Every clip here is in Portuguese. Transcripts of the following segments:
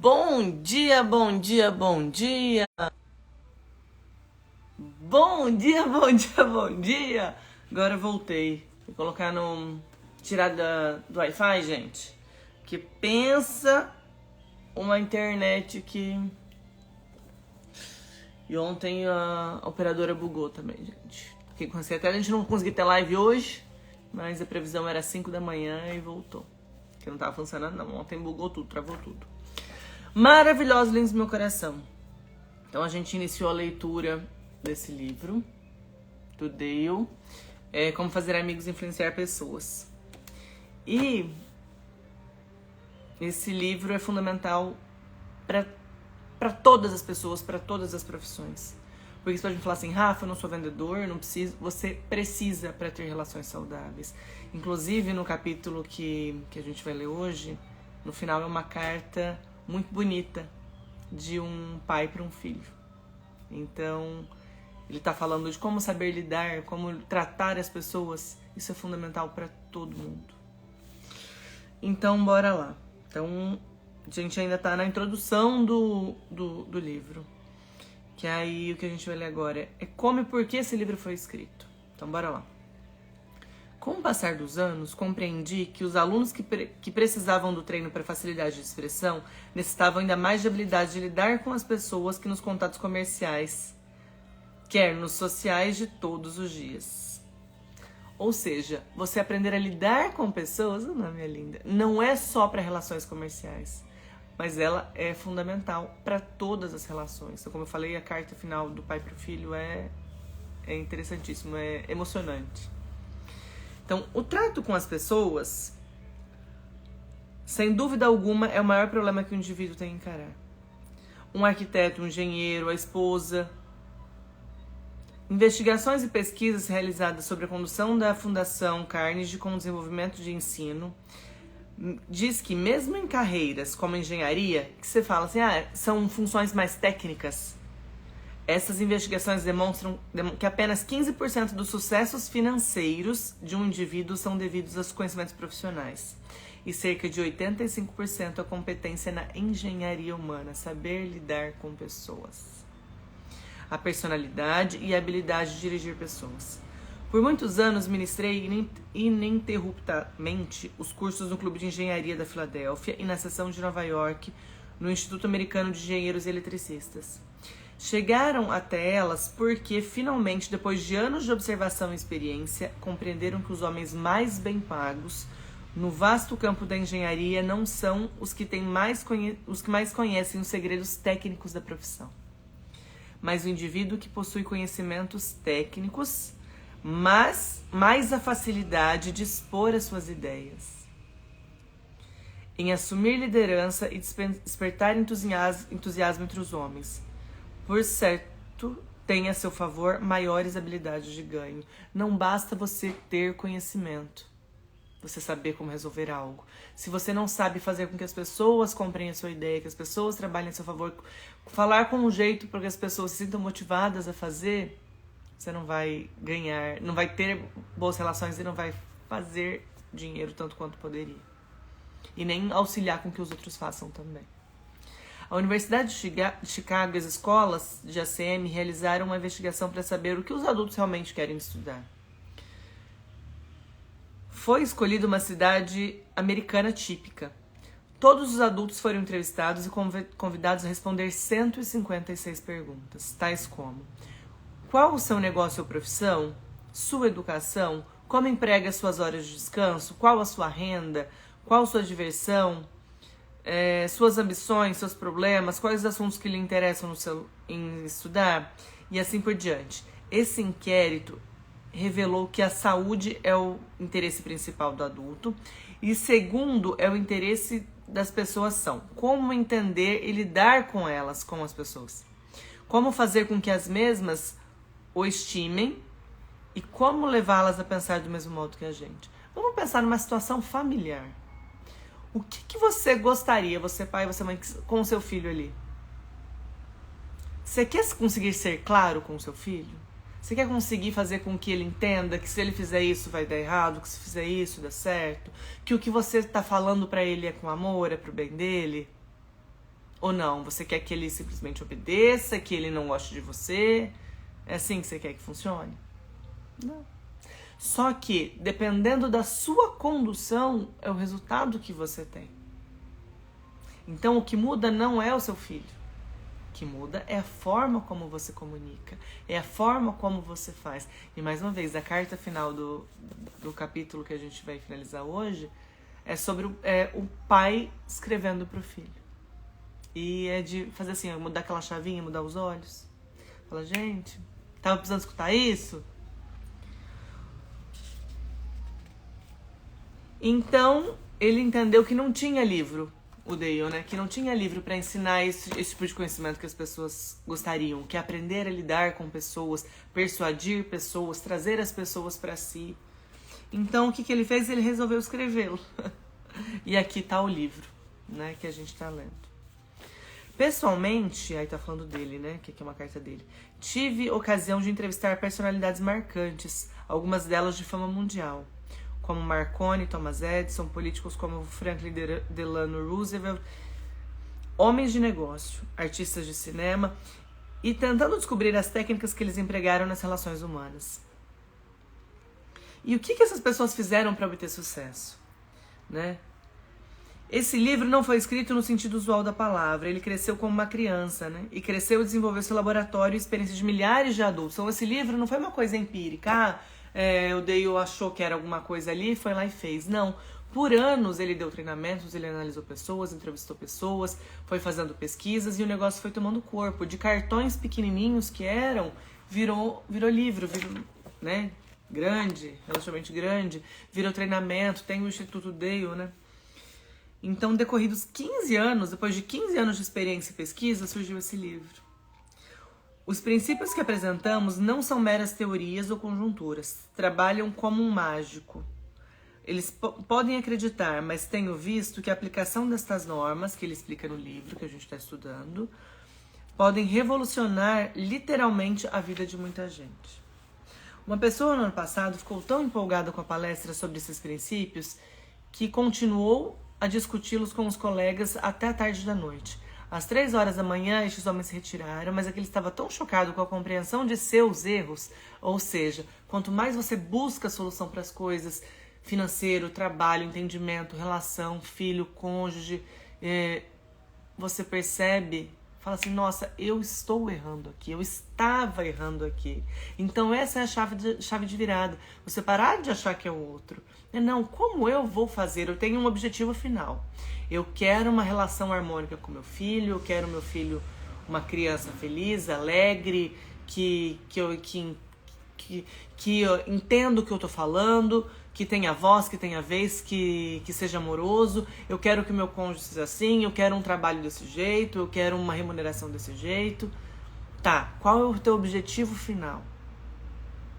Bom dia, bom dia, bom dia. Bom dia, bom dia, bom dia. Agora eu voltei. Vou colocar no... Tirar do Wi-Fi, gente. Que pensa uma internet que... E ontem a operadora bugou também, gente. Até a gente não conseguiu ter live hoje, mas a previsão era 5 da manhã e voltou. Que não tava funcionando não. Ontem bugou tudo, travou tudo. Maravilhosos, lindos do meu coração. Então a gente iniciou a leitura desse livro, do Dale, Como Fazer Amigos e Influenciar Pessoas. E esse livro é fundamental para todas as pessoas, para todas as profissões. Porque você pode falar assim, Rafa, eu não sou vendedor, não preciso. Você precisa para ter relações saudáveis. Inclusive no capítulo que a gente vai ler hoje, no final é uma carta muito bonita de um pai para um filho. Então, ele está falando de como saber lidar, como tratar as pessoas. Isso é fundamental para todo mundo. Então, bora lá. Então, a gente ainda está na introdução do livro. Que aí o que a gente vai ler agora é como e por que esse livro foi escrito. Então, bora lá. Com o passar dos anos, compreendi que os alunos que precisavam do treino para facilidade de expressão necessitavam ainda mais de habilidade de lidar com as pessoas que nos contatos comerciais, quer nos sociais de todos os dias. Ou seja, você aprender a lidar com pessoas, o nome é linda, não é só para relações comerciais, mas ela é fundamental para todas as relações. Então, como eu falei, a carta final do pai para o filho é interessantíssimo, é emocionante. Então, o trato com as pessoas, sem dúvida alguma, é o maior problema que o indivíduo tem que encarar. Um arquiteto, um engenheiro, a esposa. Investigações e pesquisas realizadas sobre a condução da Fundação Carnegie com o desenvolvimento de ensino diz que mesmo em carreiras como engenharia, que você fala assim, são funções mais técnicas, essas investigações demonstram que apenas 15% dos sucessos financeiros de um indivíduo são devidos aos conhecimentos profissionais e cerca de 85% à competência na engenharia humana, saber lidar com pessoas, a personalidade e a habilidade de dirigir pessoas. Por muitos anos ministrei ininterruptamente os cursos no Clube de Engenharia da Filadélfia e na seção de Nova York, no Instituto Americano de Engenheiros e Eletricistas. Chegaram até elas porque, finalmente, depois de anos de observação e experiência, compreenderam que os homens mais bem pagos no vasto campo da engenharia não são os que mais conhecem os segredos técnicos da profissão, mas o indivíduo que possui conhecimentos técnicos, mas mais a facilidade de expor as suas ideias, em assumir liderança e despertar entusiasmo entre os homens. Por certo, tem a seu favor maiores habilidades de ganho. Não basta você ter conhecimento, você saber como resolver algo. Se você não sabe fazer com que as pessoas compreendam a sua ideia, que as pessoas trabalhem a seu favor, falar com um jeito para que as pessoas se sintam motivadas a fazer, você não vai ganhar, não vai ter boas relações e não vai fazer dinheiro tanto quanto poderia. E nem auxiliar com que os outros façam também. A Universidade de Chicago e as escolas de ACM realizaram uma investigação para saber o que os adultos realmente querem estudar. Foi escolhida uma cidade americana típica. Todos os adultos foram entrevistados e convidados a responder 156 perguntas, tais como: qual o seu negócio ou profissão? Sua educação? Como emprega suas horas de descanso? Qual a sua renda? Qual a sua diversão? Suas ambições, seus problemas, quais os assuntos que lhe interessam em estudar, e assim por diante. Esse inquérito revelou que a saúde é o interesse principal do adulto e segundo é o interesse das pessoas são como entender e lidar com elas, com as pessoas, como fazer com que as mesmas o estimem e como levá-las a pensar do mesmo modo que a gente. Vamos pensar numa situação familiar. O que você gostaria, você pai, você mãe, com o seu filho ali? Você quer conseguir ser claro com o seu filho? Você quer conseguir fazer com que ele entenda que se ele fizer isso vai dar errado, que se fizer isso dá certo? Que o que você está falando para ele é com amor, é pro bem dele? Ou não? Você quer que ele simplesmente obedeça, que ele não goste de você? É assim que você quer que funcione? Não. Só que, dependendo da sua condução, é o resultado que você tem. Então, o que muda não é o seu filho. O que muda é a forma como você comunica. É a forma como você faz. E, mais uma vez, a carta final do capítulo que a gente vai finalizar hoje é sobre o pai escrevendo pro filho. E é de fazer assim, mudar aquela chavinha, mudar os olhos. Fala, gente, tava precisando escutar isso? Então, ele entendeu que não tinha livro, o Dale, né? Que não tinha livro para ensinar esse tipo de conhecimento que as pessoas gostariam. Que é aprender a lidar com pessoas, persuadir pessoas, trazer as pessoas para si. Então, o que ele fez? Ele resolveu escrevê-lo. E aqui tá o livro, né? Que a gente tá lendo. Pessoalmente, aí tá falando dele, né? Que aqui é uma carta dele. Tive ocasião de entrevistar personalidades marcantes, algumas delas de fama mundial, como Marconi, Thomas Edison, políticos como Franklin Delano Roosevelt, homens de negócio, artistas de cinema, e tentando descobrir as técnicas que eles empregaram nas relações humanas. E o que essas pessoas fizeram para obter sucesso, né? Esse livro não foi escrito no sentido usual da palavra. Ele cresceu como uma criança, né? E cresceu e desenvolveu seu laboratório e experiência de milhares de adultos. Então, esse livro não foi uma coisa empírica. O Dale achou que era alguma coisa ali, foi lá e fez. Não. Por anos, ele deu treinamentos, ele analisou pessoas, entrevistou pessoas, foi fazendo pesquisas e o negócio foi tomando corpo. De cartões pequenininhos que eram, virou livro, virou, né? Grande, relativamente grande. Virou treinamento, tem o Instituto Dale, né? Então, decorridos 15 anos, depois de 15 anos de experiência e pesquisa, surgiu esse livro. Os princípios que apresentamos não são meras teorias ou conjunturas. Trabalham como um mágico. Eles podem acreditar, mas tenho visto que a aplicação destas normas, que ele explica no livro que a gente está estudando, podem revolucionar literalmente a vida de muita gente. Uma pessoa no ano passado ficou tão empolgada com a palestra sobre esses princípios que continuou a discuti-los com os colegas até a tarde da noite. Às 3 horas da manhã, estes homens se retiraram, mas aquele estava tão chocado com a compreensão de seus erros, ou seja, quanto mais você busca a solução para as coisas, financeiro, trabalho, entendimento, relação, filho, cônjuge, você percebe, fala assim, nossa, eu estou errando aqui, eu estava errando aqui. Então essa é a chave de virada. Você parar de achar que é o outro. Não, como eu vou fazer? Eu tenho um objetivo final. Eu quero uma relação harmônica com meu filho, eu quero meu filho uma criança feliz, alegre, que eu entenda o que eu tô falando, que tenha voz, que tenha vez, que seja amoroso. Eu quero que o meu cônjuge seja assim, eu quero um trabalho desse jeito, eu quero uma remuneração desse jeito. Tá, qual é o teu objetivo final?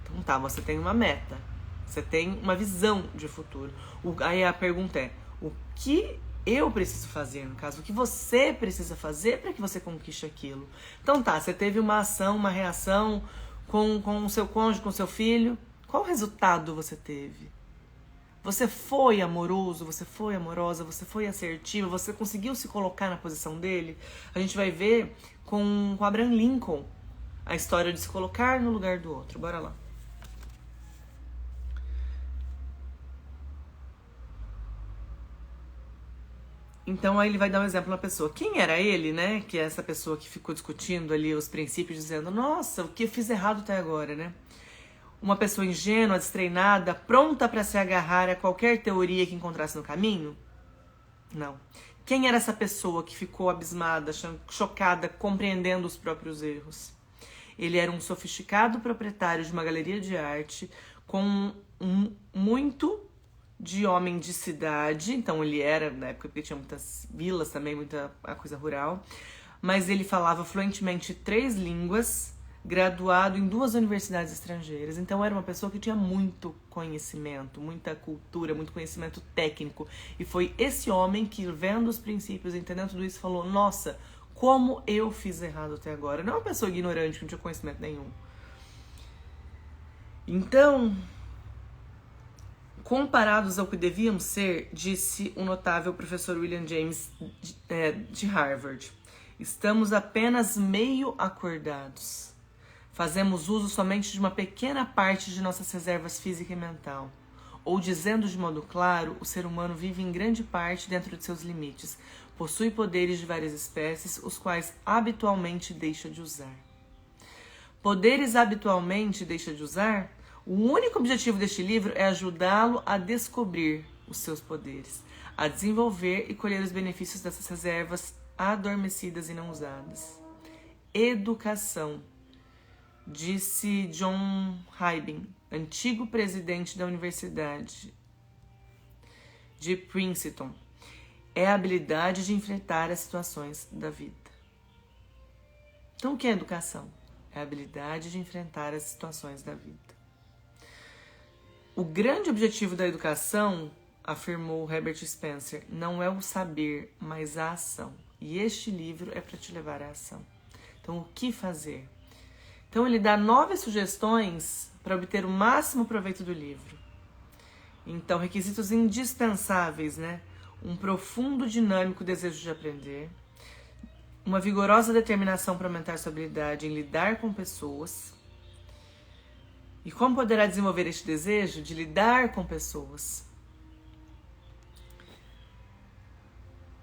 Então tá, você tem uma meta, você tem uma visão de futuro. Aí a pergunta é, o que eu preciso fazer, no caso, o que você precisa fazer para que você conquiste aquilo? Então tá, você teve uma ação, uma reação com o seu cônjuge, com o seu filho. Qual resultado você teve? Você foi amoroso, você foi amorosa, você foi assertiva, você conseguiu se colocar na posição dele? A gente vai ver com Abraham Lincoln a história de se colocar no lugar do outro. Bora lá. Então aí ele vai dar um exemplo na pessoa. Quem era ele, né? Que é essa pessoa que ficou discutindo ali os princípios, dizendo, nossa, o que eu fiz errado até agora, né? Uma pessoa ingênua, destreinada, pronta para se agarrar a qualquer teoria que encontrasse no caminho? Não. Quem era essa pessoa que ficou abismada, chocada, compreendendo os próprios erros? Ele era um sofisticado proprietário de uma galeria de arte com muito de homem de cidade. Então ele era, na época, porque tinha muitas vilas também, muita coisa rural. Mas ele falava fluentemente 3 línguas, graduado em 2 universidades estrangeiras. Então era uma pessoa que tinha muito conhecimento, muita cultura, muito conhecimento técnico. E foi esse homem que, vendo os princípios, entendendo tudo isso, falou, nossa, como eu fiz errado até agora. Não é uma pessoa ignorante, que não tinha conhecimento nenhum. Então, comparados ao que devíamos ser, disse o notável professor William James de Harvard, Estamos apenas meio acordados. Fazemos uso somente de uma pequena parte de nossas reservas física e mental. Ou, dizendo de modo claro, o ser humano vive em grande parte dentro de seus limites. Possui poderes de várias espécies, os quais habitualmente deixa de usar. Poderes habitualmente deixa de usar? O único objetivo deste livro é ajudá-lo a descobrir os seus poderes, a desenvolver e colher os benefícios dessas reservas adormecidas e não usadas. Educação, disse John Hybin, antigo presidente da Universidade de Princeton, é a habilidade de enfrentar as situações da vida. Então, o que é educação? É a habilidade de enfrentar as situações da vida. O grande objetivo da educação, afirmou Herbert Spencer, não é o saber, mas a ação. E este livro é para te levar à ação. Então, o que fazer? Então, ele dá 9 sugestões para obter o máximo proveito do livro. Então, requisitos indispensáveis, né? Um profundo, dinâmico desejo de aprender, uma vigorosa determinação para aumentar sua habilidade em lidar com pessoas. E como poderá desenvolver este desejo de lidar com pessoas?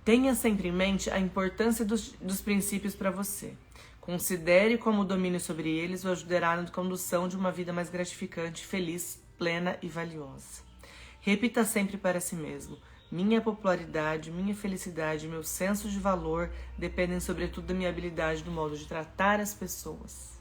Tenha sempre em mente a importância dos princípios para você. Considere como o domínio sobre eles o ajudará na condução de uma vida mais gratificante, feliz, plena e valiosa. Repita sempre para si mesmo: minha popularidade, minha felicidade, meu senso de valor dependem sobretudo da minha habilidade no modo de tratar as pessoas.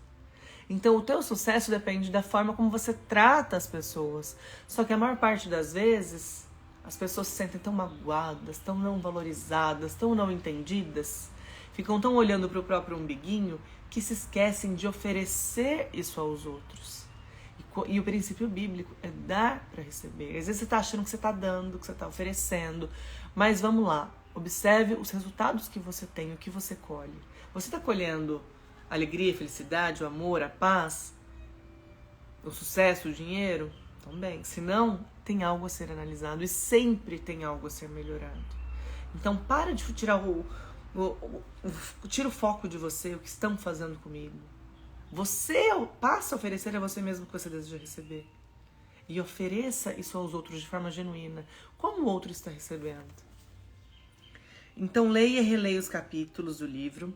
Então, o teu sucesso depende da forma como você trata as pessoas. Só que a maior parte das vezes, as pessoas se sentem tão magoadas, tão não valorizadas, tão não entendidas, ficam tão olhando para o próprio umbiguinho, que se esquecem de oferecer isso aos outros. E o princípio bíblico é dar para receber. Às vezes você está achando que você está dando, que você está oferecendo, mas vamos lá, observe os resultados que você tem, o que você colhe. Você está colhendo a alegria, a felicidade, o amor, a paz, o sucesso, o dinheiro? Então, bem, se não, tem algo a ser analisado e sempre tem algo a ser melhorado. Então, para de tirar tira o foco de você, o que estão fazendo comigo. Você passa a oferecer a você mesmo o que você deseja receber. E ofereça isso aos outros de forma genuína. Como o outro está recebendo? Então, leia e releia os capítulos do livro.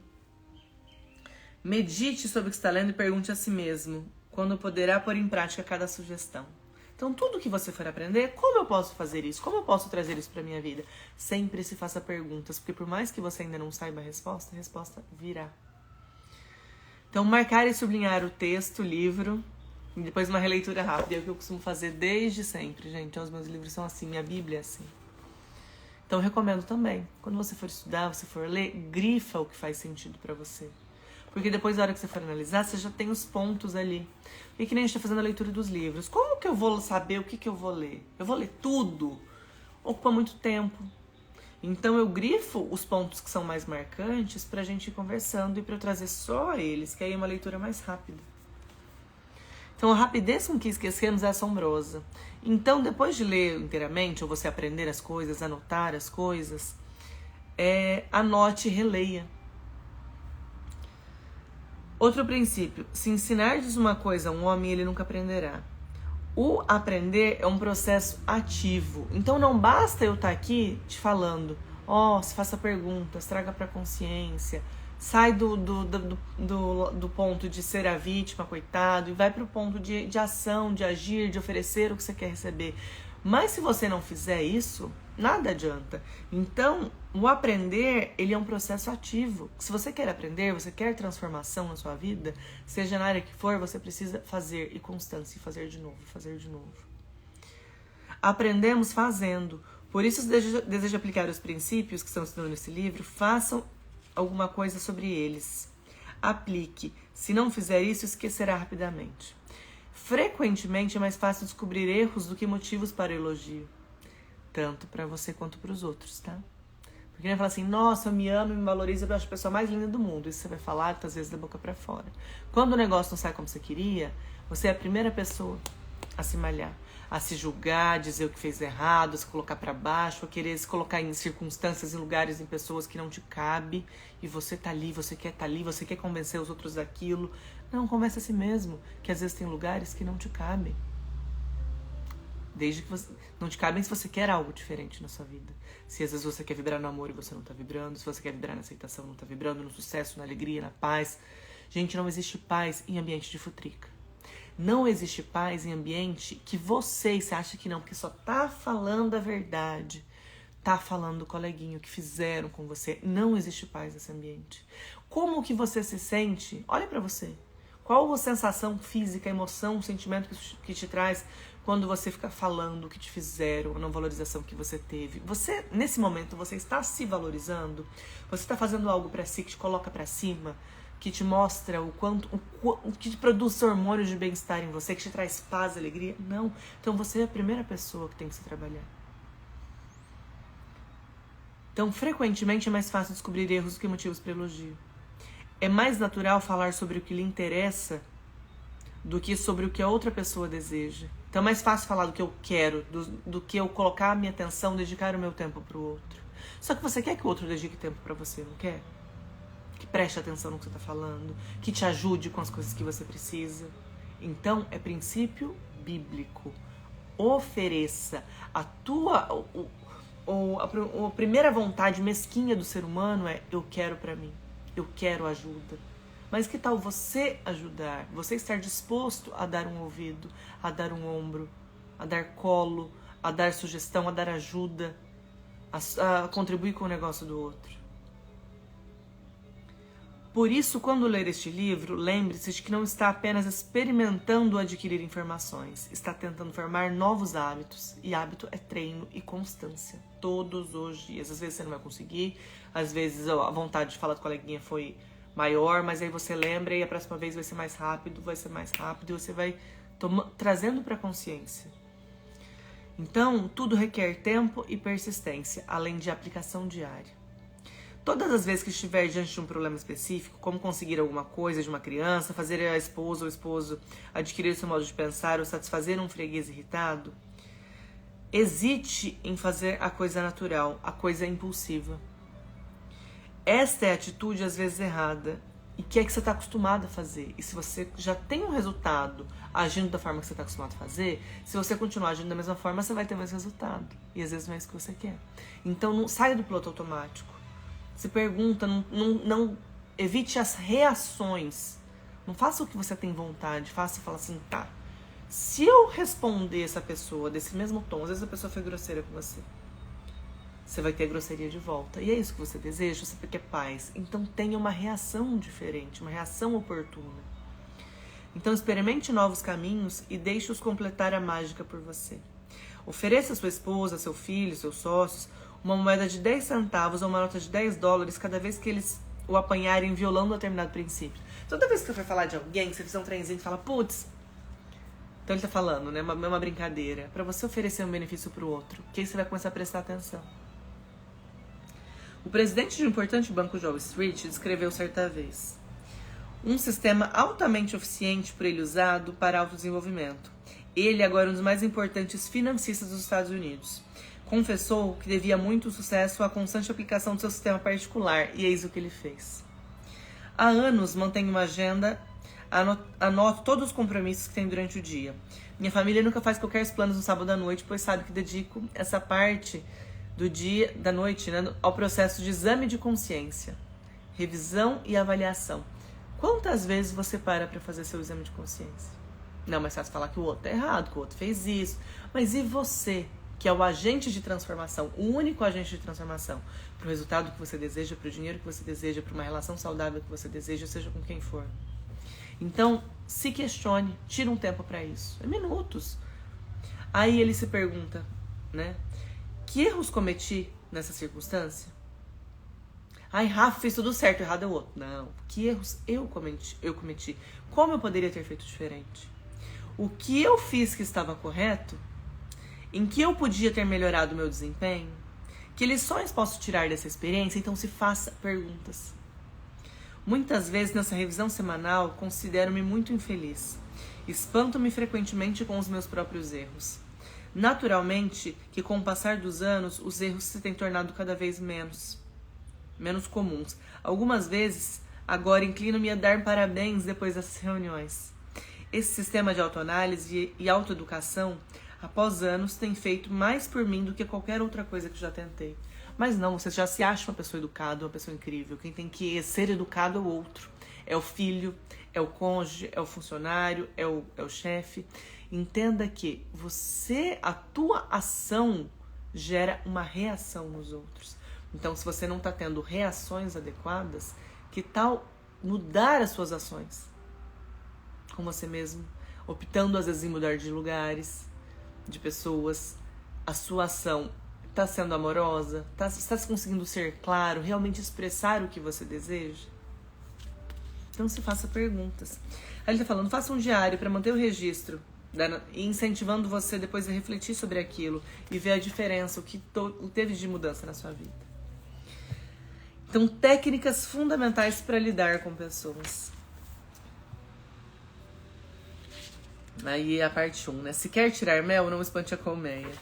Medite sobre o que está lendo e pergunte a si mesmo quando poderá pôr em prática cada sugestão. Então, tudo que você for aprender, como eu posso fazer isso? Como eu posso trazer isso para a minha vida? Sempre se faça perguntas, porque por mais que você ainda não saiba a resposta virá. Então, marcar e sublinhar o texto, o livro, e depois uma releitura rápida. É o que eu costumo fazer desde sempre, gente. Então, os meus livros são assim, minha Bíblia é assim. Então, eu recomendo também. Quando você for estudar, você for ler, grifa o que faz sentido para você. Porque depois, na hora que você for analisar, você já tem os pontos ali. E que nem a gente está fazendo a leitura dos livros. Como que eu vou saber o que eu vou ler? Eu vou ler tudo? Ocupa muito tempo. Então, eu grifo os pontos que são mais marcantes pra gente ir conversando e pra eu trazer só eles, que aí é uma leitura mais rápida. Então, a rapidez com que esquecemos é assombrosa. Então, depois de ler inteiramente, ou você aprender as coisas, anotar as coisas, anote e releia. Outro princípio: se ensinardes uma coisa a um homem, ele nunca aprenderá. O aprender é um processo ativo. Então não basta eu estar aqui te falando, se faça perguntas, traga para a consciência, sai do ponto de ser a vítima, coitado, e vai para o ponto de ação, de agir, de oferecer o que você quer receber. Mas se você não fizer isso, nada adianta. Então, o aprender, ele é um processo ativo. Se você quer aprender, você quer transformação na sua vida, seja na área que for, você precisa fazer, e constância, e fazer de novo, fazer de novo. Aprendemos fazendo. Por isso, se deseja aplicar os princípios que estão ensinando nesse livro, façam alguma coisa sobre eles. Aplique. Se não fizer isso, esquecerá rapidamente. Frequentemente é mais fácil descobrir erros do que motivos para elogio. Tanto para você quanto para os outros, tá? Porque ele vai falar assim, nossa, eu me amo e me valorizo, eu acho a pessoa mais linda do mundo. Isso você vai falar, às vezes, da boca para fora. Quando o negócio não sai como você queria, você é a primeira pessoa a se malhar, a se julgar, a dizer o que fez errado, a se colocar para baixo, a querer se colocar em circunstâncias, em lugares, em pessoas que não te cabe, e você tá ali, você quer tá ali, você quer convencer os outros daquilo. Não, convence a si mesmo, que às vezes tem lugares que não te cabem. Desde que você não te cabem se você quer algo diferente na sua vida. Se às vezes você quer vibrar no amor e você não tá vibrando, se você quer vibrar na aceitação, não tá vibrando, no sucesso, na alegria, na paz. Gente, não existe paz em ambiente de futrica. Não existe paz em ambiente que você acha que não, porque só tá falando a verdade. Tá falando do coleguinho que fizeram com você. Não existe paz nesse ambiente. Como que você se sente? Olha pra você. Qual a sensação física, emoção, sentimento que te traz quando você fica falando o que te fizeram, a não valorização que você teve? Você, nesse momento, você está se valorizando? Você está fazendo algo pra si que te coloca pra cima? Que te mostra o que te produz hormônios de bem-estar em você, que te traz paz, alegria? Não. Então você é a primeira pessoa que tem que se trabalhar. Então, frequentemente é mais fácil descobrir erros do que motivos para elogio. É mais natural falar sobre o que lhe interessa do que sobre o que a outra pessoa deseja. Então é mais fácil falar do que eu quero, do que eu colocar a minha atenção, dedicar o meu tempo para o outro. Só que você quer que o outro dedique tempo para você, não quer? Que preste atenção no que você está falando, que te ajude com as coisas que você precisa. Então, é princípio bíblico. Ofereça a tua... A primeira vontade mesquinha do ser humano é: eu quero pra mim, eu quero ajuda. Mas que tal você ajudar? Você estar disposto a dar um ouvido, a dar um ombro, a dar colo, a dar sugestão, a dar ajuda, a contribuir com o negócio do outro. Por isso, quando ler este livro, lembre-se de que não está apenas experimentando adquirir informações, está tentando formar novos hábitos. E hábito é treino e constância, todos os dias. Às vezes você não vai conseguir, às vezes a vontade de falar com a coleguinha foi maior, mas aí você lembra e a próxima vez vai ser mais rápido e você vai trazendo para a consciência. Então, tudo requer tempo e persistência, além de aplicação diária. Todas as vezes que estiver diante de um problema específico, como conseguir alguma coisa de uma criança, fazer a esposa ou o esposo adquirir seu modo de pensar ou satisfazer um freguês irritado, hesite em fazer a coisa natural, a coisa impulsiva. Esta é a atitude às vezes errada e que você está acostumado a fazer. E se você já tem um resultado agindo da forma que você está acostumado a fazer, se você continuar agindo da mesma forma, você vai ter mais resultado. E às vezes não é isso que você quer. Então não saia do piloto automático. Se pergunta, não evite as reações. Não faça o que você tem vontade, faça e fala assim, tá. Se eu responder essa pessoa desse mesmo tom, às vezes a pessoa foi grosseira com você, você vai ter a grosseria de volta. E é isso que você deseja, você quer paz. Então tenha uma reação diferente, uma reação oportuna. Então experimente novos caminhos e deixe-os completar a mágica por você. Ofereça a sua esposa, seu filho, seus sócios, uma moeda de 10 centavos ou uma nota de $10 cada vez que eles o apanharem violando um determinado princípio. Toda vez que você for falar de alguém, você fizer um trenzinho e fala, putz, então ele tá falando, né? Uma brincadeira. Pra você oferecer um benefício pro outro, que aí você vai começar a prestar atenção. O presidente de um importante banco de Wall Street descreveu certa vez um sistema altamente eficiente por ele usado para autodesenvolvimento. Ele agora é um dos mais importantes financistas dos Estados Unidos. Confessou que devia muito sucesso à constante aplicação do seu sistema particular, e eis o que ele fez. Há anos mantenho uma agenda, anoto todos os compromissos que tenho durante o dia. Minha família nunca faz qualquer planos no sábado à noite, pois sabe que dedico essa parte do dia, da noite, né, ao processo de exame de consciência, revisão e avaliação. Quantas vezes você para fazer seu exame de consciência? Não, mas fácil falar que o outro tá errado, que o outro fez isso. Mas e você, que é o agente de transformação, o único agente de transformação, para o resultado que você deseja, para o dinheiro que você deseja, para uma relação saudável que você deseja, seja com quem for. Então, se questione, tira um tempo para isso, é minutos. Aí ele se pergunta, né? Que erros cometi nessa circunstância? Ai, Rafa, fez tudo certo, errado é o outro. Não, que erros eu cometi? Como eu poderia ter feito diferente? O que eu fiz que estava correto? Em que eu podia ter melhorado o meu desempenho? Que lições posso tirar dessa experiência? Então se faça perguntas. Muitas vezes nessa revisão semanal considero-me muito infeliz. Espanto-me frequentemente com os meus próprios erros. Naturalmente que com o passar dos anos os erros se têm tornado cada vez menos comuns. Algumas vezes agora inclino-me a dar parabéns depois dessas reuniões. Esse sistema de autoanálise e autoeducação, após anos, tem feito mais por mim do que qualquer outra coisa que já tentei. Mas não, você já se acha uma pessoa educada, uma pessoa incrível. Quem tem que ser educado é o outro. É o filho, é o cônjuge, é o funcionário, é o chefe. Entenda que a tua ação gera uma reação nos outros. Então, se você não está tendo reações adequadas, que tal mudar as suas ações? Com você mesmo, optando às vezes em mudar de lugares, de pessoas. A sua ação está sendo amorosa? Está conseguindo ser claro, realmente expressar o que você deseja? Então se faça perguntas. Aí ele está falando, faça um diário para manter o registro e incentivando você depois a refletir sobre aquilo e ver a diferença, o que teve de mudança na sua vida. Então, técnicas fundamentais para lidar com pessoas. Aí a parte 1, né? Se quer tirar mel, não espante a colmeia.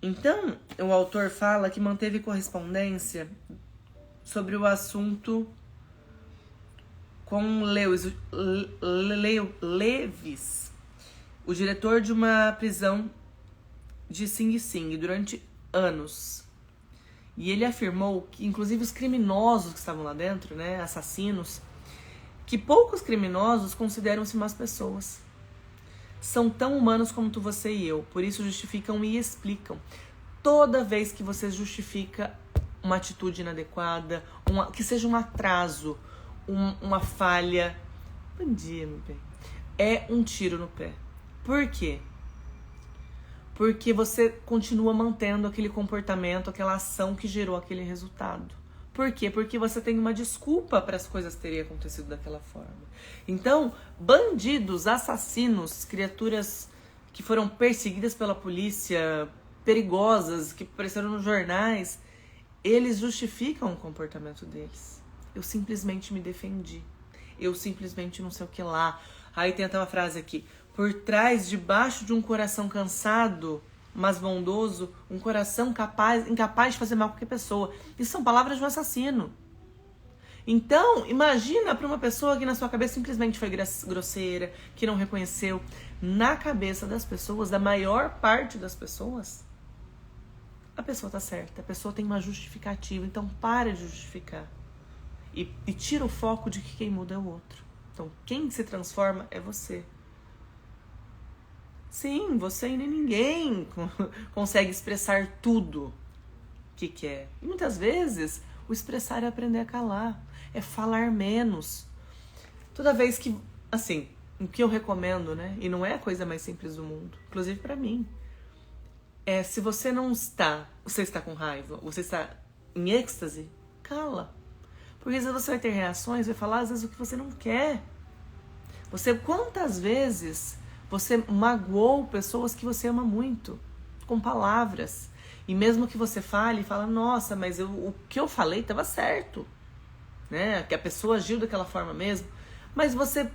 Então, o autor fala que manteve correspondência sobre o assunto com Levis, o diretor de uma prisão de Sing Sing, durante anos. E ele afirmou que, inclusive, os criminosos que estavam lá dentro, né, assassinos, que poucos criminosos consideram-se más pessoas. São tão humanos como você e eu, por isso justificam e explicam. Toda vez que você justifica uma atitude inadequada, que seja um atraso, uma falha, bom dia, meu bem, é um tiro no pé. Por quê? Porque você continua mantendo aquele comportamento, aquela ação que gerou aquele resultado. Por quê? Porque você tem uma desculpa para as coisas terem acontecido daquela forma. Então, bandidos, assassinos, criaturas que foram perseguidas pela polícia, perigosas, que apareceram nos jornais, eles justificam o comportamento deles. Eu simplesmente me defendi. Eu simplesmente não sei o que lá. Aí tem até uma frase aqui. Por trás, debaixo de um coração cansado, mas bondoso, um coração incapaz de fazer mal a qualquer pessoa. Isso são palavras de um assassino. Então, imagina para uma pessoa que na sua cabeça simplesmente foi grosseira, que não reconheceu. Na cabeça das pessoas, da maior parte das pessoas, a pessoa está certa. A pessoa tem uma justificativa. Então, para de justificar. E tira o foco de que quem muda é o outro. Então, quem se transforma é você. Sim, você e nem ninguém consegue expressar tudo que quer. E muitas vezes, o expressar é aprender a calar. É falar menos. Toda vez que, assim, o que eu recomendo, né? E não é a coisa mais simples do mundo, inclusive pra mim. Se você está com raiva, você está em êxtase, cala. Porque às vezes você vai ter reações, vai falar às vezes o que você não quer. Quantas vezes você magoou pessoas que você ama muito, com palavras. E mesmo que você fale, fala, nossa, mas o que eu falei estava certo. Né? Que a pessoa agiu daquela forma mesmo. Mas você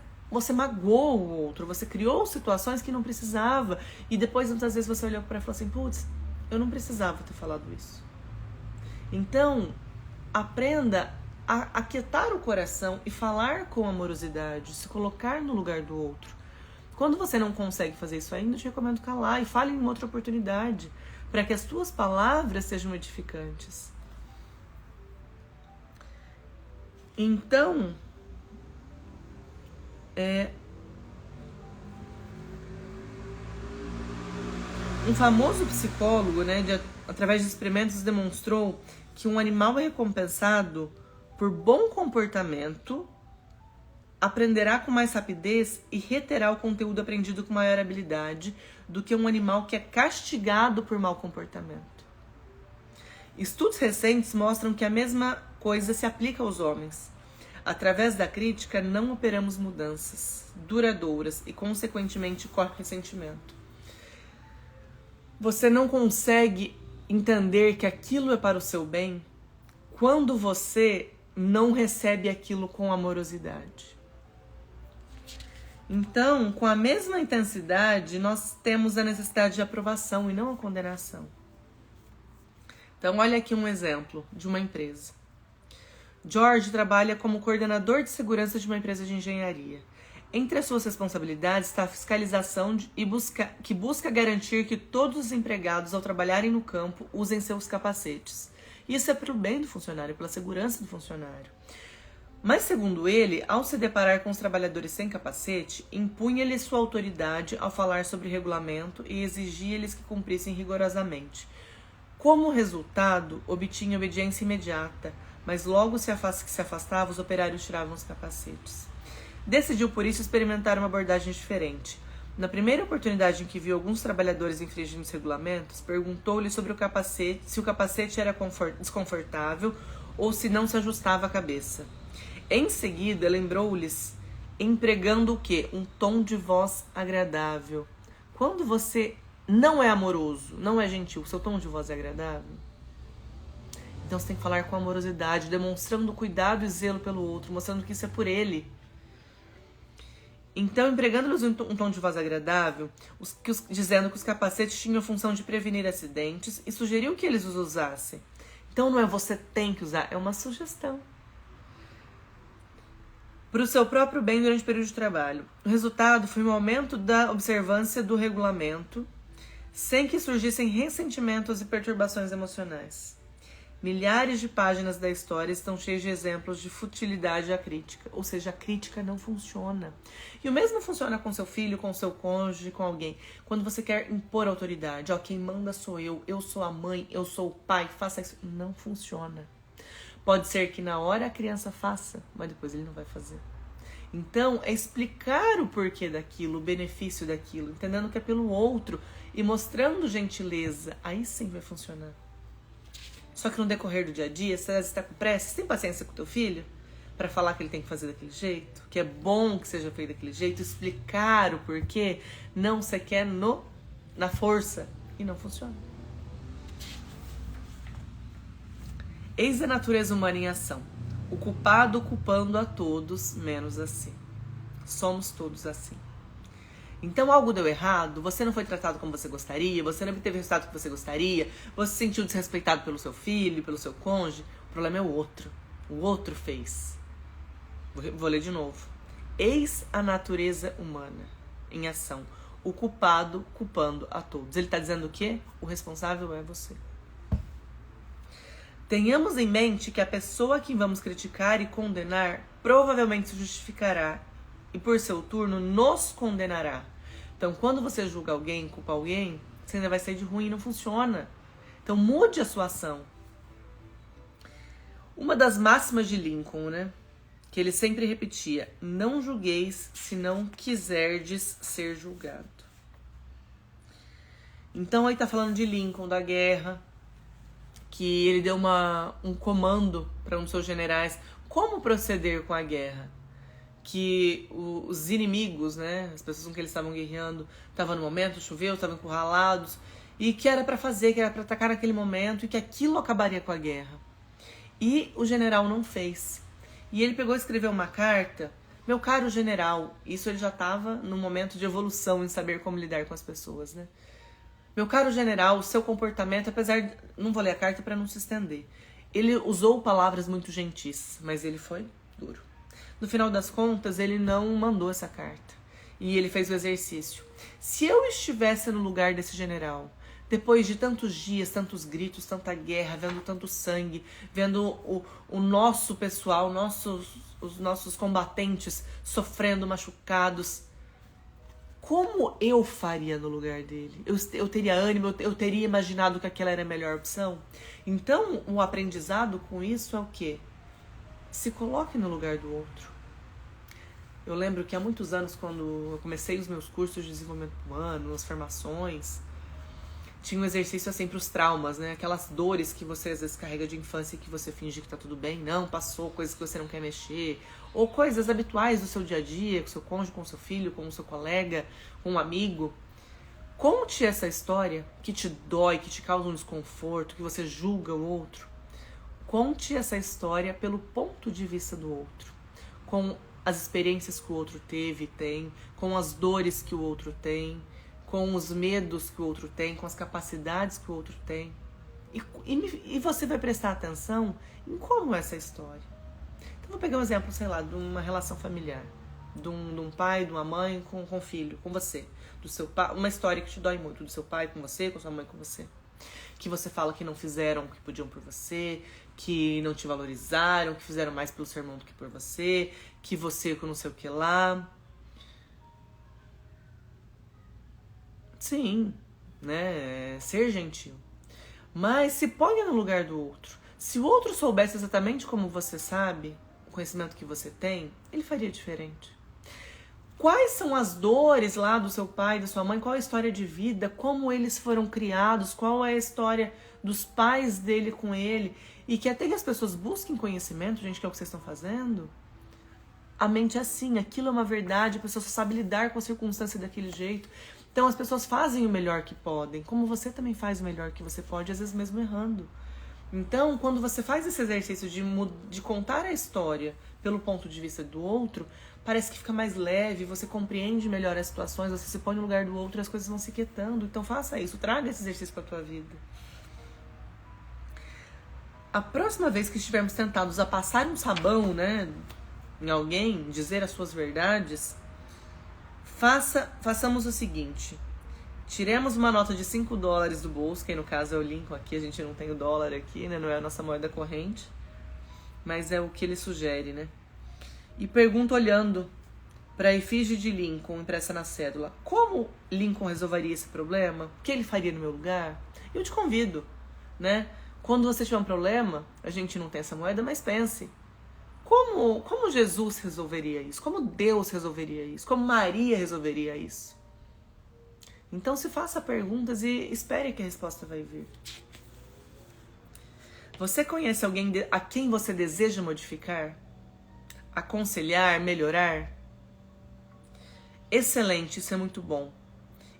magoou o outro, você criou situações que não precisava. E depois, muitas vezes, você olhou para ela e falou assim, putz, eu não precisava ter falado isso. Então, aprenda a aquietar o coração e falar com amorosidade, se colocar no lugar do outro. Quando você não consegue fazer isso ainda, eu te recomendo calar e fale em outra oportunidade, para que as tuas palavras sejam edificantes. Então, um famoso psicólogo, né, através de experimentos, demonstrou que um animal é recompensado por bom comportamento, aprenderá com mais rapidez e reterá o conteúdo aprendido com maior habilidade do que um animal que é castigado por mau comportamento. Estudos recentes mostram que a mesma coisa se aplica aos homens. Através da crítica, não operamos mudanças duradouras e, consequentemente, corre ressentimento. Você não consegue entender que aquilo é para o seu bem quando você não recebe aquilo com amorosidade. Então, com a mesma intensidade, nós temos a necessidade de aprovação e não a condenação. Então, olha aqui um exemplo de uma empresa. George trabalha como coordenador de segurança de uma empresa de engenharia. Entre as suas responsabilidades está a fiscalização que busca garantir que todos os empregados, ao trabalharem no campo, usem seus capacetes. Isso é pelo bem do funcionário, pela segurança do funcionário. Mas, segundo ele, ao se deparar com os trabalhadores sem capacete, impunha-lhes sua autoridade ao falar sobre regulamento e exigia-lhes que cumprissem rigorosamente. Como resultado, obtinha obediência imediata, mas logo que se afastava, os operários tiravam os capacetes. Decidiu, por isso, experimentar uma abordagem diferente. Na primeira oportunidade em que viu alguns trabalhadores infringindo os regulamentos, perguntou-lhe sobre o capacete, se o capacete era desconfortável ou se não se ajustava à cabeça. Em seguida, lembrou-lhes, empregando o quê? Um tom de voz agradável. Quando você não é amoroso, não é gentil, seu tom de voz é agradável? Então você tem que falar com amorosidade, demonstrando cuidado e zelo pelo outro, mostrando que isso é por ele. Então, empregando-lhes um tom de voz agradável, dizendo que os capacetes tinham a função de prevenir acidentes e sugeriu que eles os usassem. Então não é você tem que usar, é uma sugestão. Para o seu próprio bem durante o período de trabalho. O resultado foi um aumento da observância do regulamento, sem que surgissem ressentimentos e perturbações emocionais. Milhares de páginas da história estão cheias de exemplos de futilidade à crítica. Ou seja, a crítica não funciona. E o mesmo funciona com seu filho, com seu cônjuge, com alguém. Quando você quer impor autoridade, ó, quem manda sou eu sou a mãe, eu sou o pai, faça isso. Não funciona. Pode ser que na hora a criança faça, mas depois ele não vai fazer. Então, é explicar o porquê daquilo, o benefício daquilo, entendendo que é pelo outro e mostrando gentileza. Aí sim vai funcionar. Só que no decorrer do dia a dia, você está com pressa, você tem paciência com o teu filho para falar que ele tem que fazer daquele jeito, que é bom que seja feito daquele jeito, explicar o porquê, não você quer na força e não funciona. Eis a natureza humana em ação. O culpado culpando a todos, menos a si. Somos todos assim. Então algo deu errado, você não foi tratado como você gostaria, você não obteve o resultado que você gostaria, você se sentiu desrespeitado pelo seu filho, pelo seu cônjuge. O problema é o outro. O outro fez. Vou ler de novo. Eis a natureza humana em ação. O culpado culpando a todos. Ele está dizendo o quê? O responsável é você. Tenhamos em mente que a pessoa a quem vamos criticar e condenar provavelmente se justificará e, por seu turno, nos condenará. Então, quando você julga alguém, culpa alguém, você ainda vai sair de ruim, não funciona. Então, mude a sua ação. Uma das máximas de Lincoln, né? Que ele sempre repetia: não julgueis se não quiserdes ser julgado. Então, aí tá falando de Lincoln, da guerra, que ele deu um comando para um dos seus generais como proceder com a guerra. Que os inimigos, né, as pessoas com que eles estavam guerreando, estavam no momento, choveu, estavam encurralados, e que era para fazer, que era para atacar naquele momento, e que aquilo acabaria com a guerra. E o general não fez. E ele pegou e escreveu uma carta: meu caro general, isso ele já estava num momento de evolução em saber como lidar com as pessoas, né? Meu caro general, o seu comportamento, apesar de... Não vou ler a carta para não se estender. Ele usou palavras muito gentis, mas ele foi duro. No final das contas, ele não mandou essa carta. E ele fez o exercício. Se eu estivesse no lugar desse general, depois de tantos dias, tantos gritos, tanta guerra, vendo tanto sangue, vendo o nosso pessoal, os nossos combatentes sofrendo, machucados, como eu faria no lugar dele? Eu teria ânimo, eu teria imaginado que aquela era a melhor opção? Então, o aprendizado com isso é o quê? Se coloque no lugar do outro. Eu lembro que há muitos anos, quando eu comecei os meus cursos de desenvolvimento humano, as formações, tinha um exercício assim para os traumas, né? Aquelas dores que você às vezes carrega de infância e que você finge que tá tudo bem, não, passou, coisas que você não quer mexer, ou coisas habituais do seu dia a dia, com seu cônjuge, com seu filho, com o seu colega, com um amigo. Conte essa história que te dói, que te causa um desconforto, que você julga o outro, conte essa história pelo ponto de vista do outro, com as experiências que o outro teve e tem, com as dores que o outro tem, com os medos que o outro tem, com as capacidades que o outro tem. E você vai prestar atenção em como é essa história. Então, vou pegar um exemplo, sei lá, de uma relação familiar. De um pai, de uma mãe com um filho, com você. Do seu pai, uma história que te dói muito, do seu pai com você, com sua mãe com você. Que você fala que não fizeram o que podiam por você, que não te valorizaram, que fizeram mais pelo seu irmão do que por você, que você com não sei o que lá. Sim, né? Ser gentil. Mas se ponha no lugar do outro. Se o outro soubesse exatamente como você sabe, o conhecimento que você tem, ele faria diferente. Quais são as dores lá do seu pai, da sua mãe? Qual é a história de vida? Como eles foram criados? Qual é a história dos pais dele com ele? E que até que as pessoas busquem conhecimento, gente, que é o que vocês estão fazendo. A mente é assim, aquilo é uma verdade, a pessoa só sabe lidar com a circunstância daquele jeito. Então as pessoas fazem o melhor que podem, como você também faz o melhor que você pode, às vezes mesmo errando. Então, quando você faz esse exercício de contar a história pelo ponto de vista do outro, parece que fica mais leve, você compreende melhor as situações, você se põe no lugar do outro e as coisas vão se quietando. Então faça isso, traga esse exercício para a tua vida. A próxima vez que estivermos tentados a passar um sabão, né, em alguém, dizer as suas verdades, façamos o seguinte: tiremos uma nota de $5 do bolso, que no caso é o Lincoln aqui, a gente não tem o dólar aqui, né? Não é a nossa moeda corrente, mas é o que ele sugere, né? E pergunta olhando para a efígie de Lincoln impressa na cédula: como Lincoln resolveria esse problema? O que ele faria no meu lugar? Eu te convido, né? Quando você tiver um problema, a gente não tem essa moeda, mas pense: como Jesus resolveria isso? Como Deus resolveria isso? Como Maria resolveria isso? Então se faça perguntas e espere que a resposta vai vir. Você conhece alguém a quem você deseja modificar? Aconselhar, melhorar? Excelente, isso é muito bom.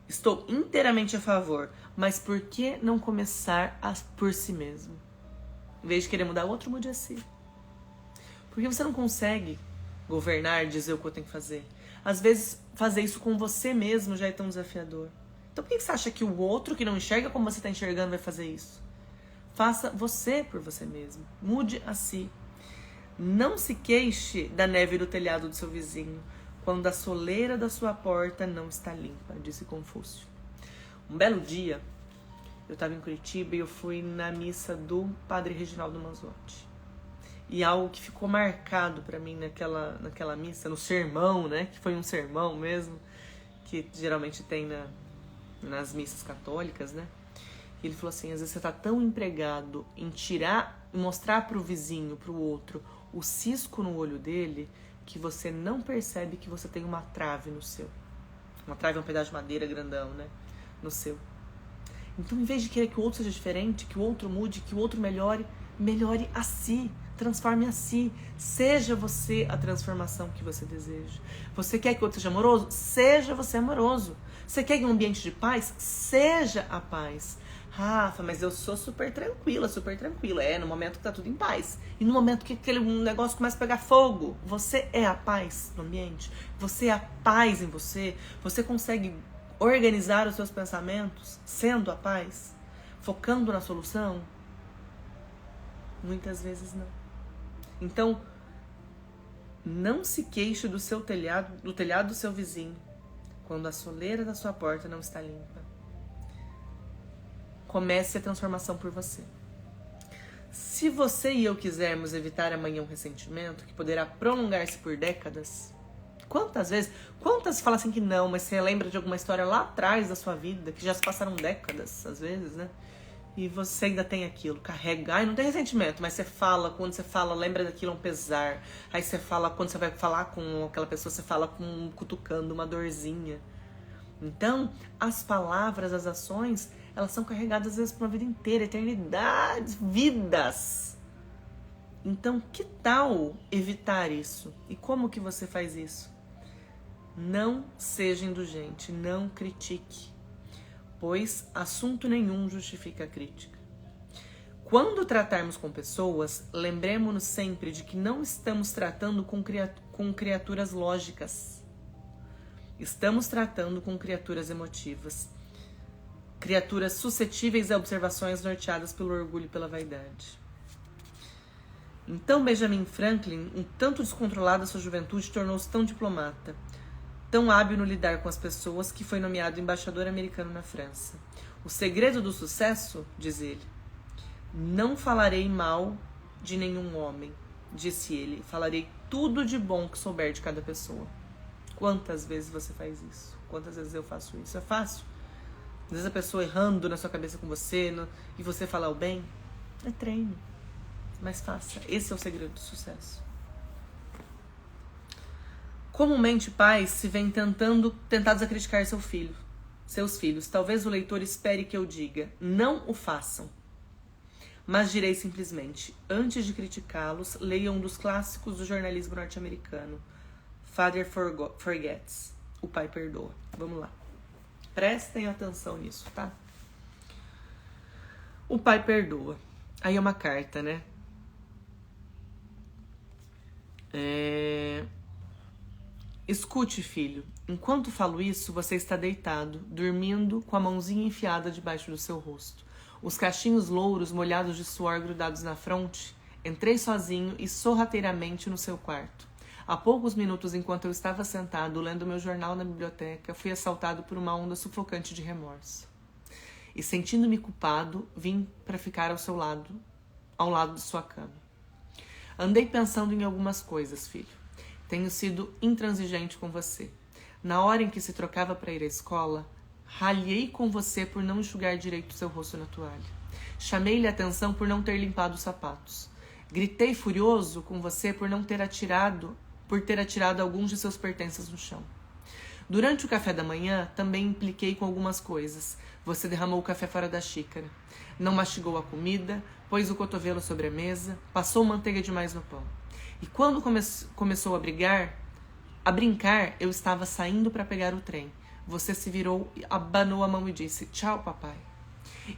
Estou inteiramente a favor, mas por que não começar por si mesmo? Em vez de querer mudar o outro, mude a si. Porque você não consegue governar, dizer o que eu tenho que fazer. Às vezes, fazer isso com você mesmo já é tão desafiador. Então por que você acha que o outro que não enxerga como você está enxergando vai fazer isso? Faça você por você mesmo. Mude a si. Não se queixe da neve do telhado do seu vizinho quando a soleira da sua porta não está limpa, disse Confúcio. Um belo dia, eu estava em Curitiba e eu fui na missa do Padre Reginaldo Manzotti. E algo que ficou marcado para mim naquela missa, no sermão, né? Que foi um sermão mesmo, que geralmente tem nas missas católicas, né? E ele falou assim: às vezes você tá tão empregado em mostrar pro vizinho, pro outro, o cisco no olho dele, que você não percebe que você tem uma trave no seu. Uma trave é um pedaço de madeira grandão, né? No seu. Então, em vez de querer que o outro seja diferente, que o outro mude, que o outro melhore a si. Transforme a si. Seja você a transformação que você deseja. Você quer que o outro seja amoroso? Seja você amoroso. Você quer um ambiente de paz? Seja a paz. Rafa, mas eu sou super tranquila. No momento que tá tudo em paz. E no momento que aquele negócio começa a pegar fogo, você é a paz no ambiente. Você é a paz em você. Você consegue organizar os seus pensamentos sendo a paz? Focando na solução? Muitas vezes não. Então, não se queixe do telhado do seu vizinho, quando a soleira da sua porta não está limpa. Comece a transformação por você. Se você e eu quisermos evitar amanhã um ressentimento que poderá prolongar-se por décadas, quantas falam assim que não, mas você lembra de alguma história lá atrás da sua vida, que já se passaram décadas, às vezes, né? E você ainda tem aquilo, carrega. Ai, não tem ressentimento, mas você fala, quando você fala, lembra daquilo, é um pesar. Aí você fala, quando você vai falar com aquela pessoa, você fala cutucando uma dorzinha. Então, as palavras, as ações, elas são carregadas às vezes por uma vida inteira, eternidades, vidas. Então, que tal evitar isso? E como que você faz isso? Não seja indulgente, não critique, pois assunto nenhum justifica a crítica. Quando tratarmos com pessoas, lembremos-nos sempre de que não estamos tratando com criaturas lógicas. Estamos tratando com criaturas emotivas. Criaturas suscetíveis a observações norteadas pelo orgulho e pela vaidade. Então Benjamin Franklin, um tanto descontrolado à sua juventude, tornou-se tão diplomata, tão hábil no lidar com as pessoas, que foi nomeado embaixador americano na França. O segredo do sucesso, diz ele, não falarei mal de nenhum homem, disse ele, falarei tudo de bom que souber de cada pessoa. Quantas vezes você faz isso? Quantas vezes eu faço isso? É fácil? Às vezes a pessoa errando na sua cabeça com você e você falar o bem, é treino. Mas faça. Esse é o segredo do sucesso. Comumente, pais se veem tentados a criticar seus filhos. Talvez o leitor espere que eu diga, não o façam. Mas direi simplesmente, antes de criticá-los, leiam um dos clássicos do jornalismo norte-americano, Father Forgets, O Pai Perdoa. Vamos lá. Prestem atenção nisso, tá? O pai perdoa. Aí é uma carta, né? Escute, filho. Enquanto falo isso, você está deitado, dormindo, com a mãozinha enfiada debaixo do seu rosto. Os cachinhos louros molhados de suor grudados na fronte. Entrei sozinho e sorrateiramente no seu quarto. Há poucos minutos, enquanto eu estava sentado lendo meu jornal na biblioteca, fui assaltado por uma onda sufocante de remorso. E sentindo-me culpado, vim para ficar ao lado de sua cama. Andei pensando em algumas coisas, filho. Tenho sido intransigente com você. Na hora em que se trocava para ir à escola, ralhei com você por não enxugar direito seu rosto na toalha. Chamei-lhe a atenção por não ter limpado os sapatos. Gritei furioso com você por ter atirado alguns de seus pertences no chão. Durante o café da manhã, também impliquei com algumas coisas. Você derramou o café fora da xícara. Não mastigou a comida, pôs o cotovelo sobre a mesa, passou manteiga demais no pão. E quando começou a brincar, eu estava saindo para pegar o trem. Você se virou, abanou a mão e disse, tchau, papai.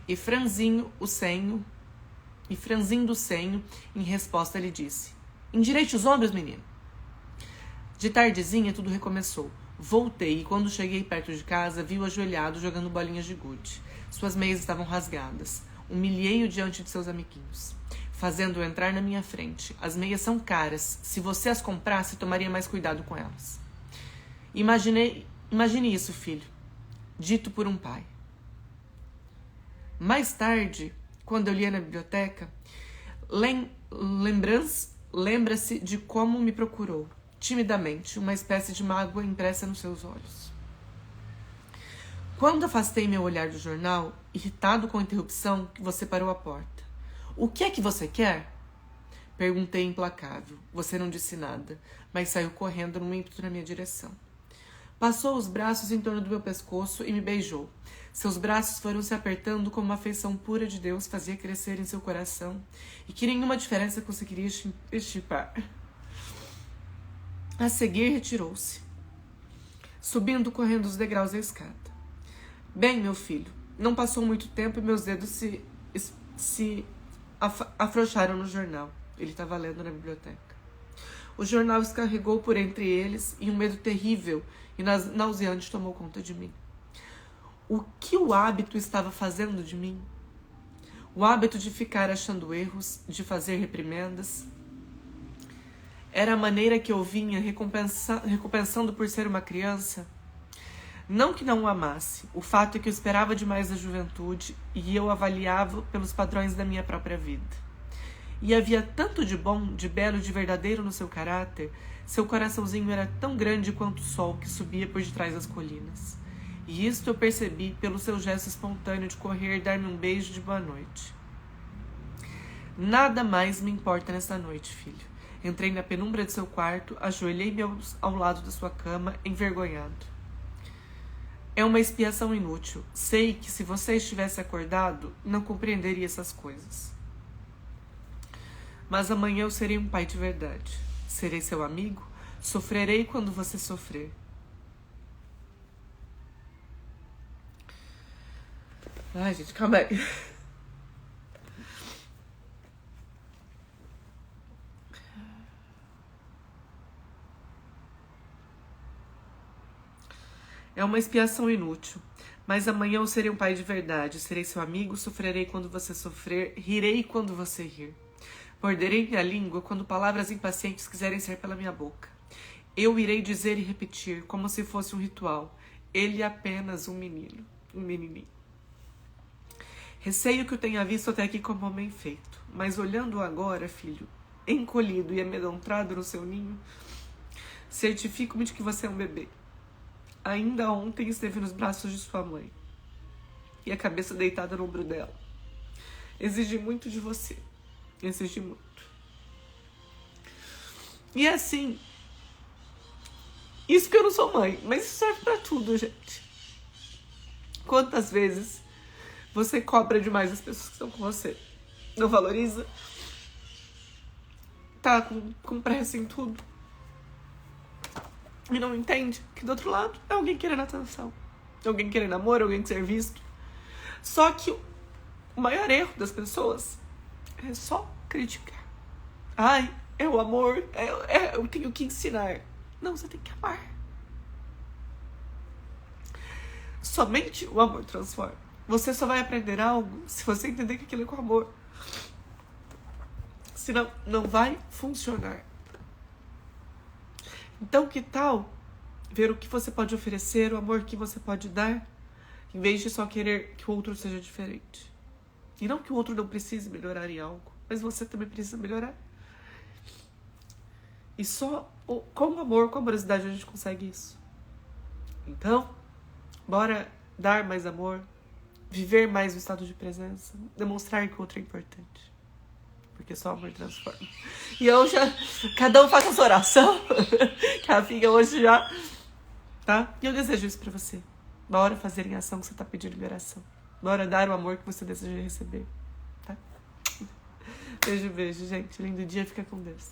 E franzindo o senho, em resposta ele disse, endireite os ombros, menino. De tardezinha, tudo recomeçou. Voltei e quando cheguei perto de casa, vi-o ajoelhado jogando bolinhas de gude. Suas meias estavam rasgadas. Humilhei-o diante de seus amiguinhos, fazendo-o entrar na minha frente. As meias são caras. Se você as comprasse, tomaria mais cuidado com elas. Imagine isso, filho. Dito por um pai. Mais tarde, quando eu lia na biblioteca, lembra-se de como me procurou. Timidamente, uma espécie de mágoa impressa nos seus olhos. Quando afastei meu olhar do jornal, irritado com a interrupção, você parou à porta. O que é que você quer? Perguntei implacável. Você não disse nada, mas saiu correndo num ímpeto na minha direção. Passou os braços em torno do meu pescoço e me beijou. Seus braços foram se apertando como uma afeição pura de Deus fazia crescer em seu coração e que nenhuma diferença conseguiria extirpar. A seguir, retirou-se, subindo correndo os degraus da escada. Bem, meu filho, não passou muito tempo e meus dedos se afrouxaram no jornal. Ele estava lendo na biblioteca. O jornal escarregou por entre eles e um medo terrível e nauseante tomou conta de mim. O que o hábito estava fazendo de mim? O hábito de ficar achando erros, de fazer reprimendas, era a maneira que eu vinha recompensando por ser uma criança? Não que não o amasse, o fato é que eu esperava demais da juventude e eu avaliava pelos padrões da minha própria vida. E havia tanto de bom, de belo e de verdadeiro no seu caráter, seu coraçãozinho era tão grande quanto o sol que subia por detrás das colinas. E isto eu percebi pelo seu gesto espontâneo de correr e dar-me um beijo de boa noite. Nada mais me importa nesta noite, filho. Entrei na penumbra de seu quarto, ajoelhei-me ao lado da sua cama, envergonhado. É uma expiação inútil. Sei que se você estivesse acordado, não compreenderia essas coisas. Mas amanhã eu serei um pai de verdade. Serei seu amigo, sofrerei quando você sofrer. Ai, gente, calma aí. É uma expiação inútil. Mas amanhã eu serei um pai de verdade. Serei seu amigo, sofrerei quando você sofrer, rirei quando você rir. Morderei minha língua quando palavras impacientes quiserem sair pela minha boca. Eu irei dizer e repetir, como se fosse um ritual. Ele é apenas um menino, um menininho. Receio que o tenha visto até aqui como homem feito. Mas olhando agora, filho, encolhido e amedrontado no seu ninho, certifico-me de que você é um bebê. Ainda ontem esteve nos braços de sua mãe e a cabeça deitada no ombro dela. Exigi muito de você. Exigi muito. E assim, isso que eu não sou mãe, mas isso serve pra tudo, gente. Quantas vezes você cobra demais as pessoas que estão com você? Não valoriza? Tá com pressa em tudo? E não entende que do outro lado é alguém querendo atenção. Alguém querendo amor, alguém querendo ser visto. Só que o maior erro das pessoas é só criticar. Ai, é o amor, eu tenho que ensinar. Não, você tem que amar. Somente o amor transforma. Você só vai aprender algo se você entender que aquilo é com amor. Senão, não vai funcionar. Então, que tal ver o que você pode oferecer, o amor que você pode dar, em vez de só querer que o outro seja diferente? E não que o outro não precise melhorar em algo, mas você também precisa melhorar. E só com amor, com amorosidade, a gente consegue isso. Então, bora dar mais amor, viver mais o estado de presença, demonstrar que o outro é importante. Porque só o amor transforma. E eu já... Cada um faz a sua oração. Que a Figa hoje já... Tá? E eu desejo isso pra você. Bora fazer em ação que você tá pedindo em oração. Bora dar o amor que você deseja receber. Tá? Beijo, beijo, gente. Lindo dia. Fica com Deus.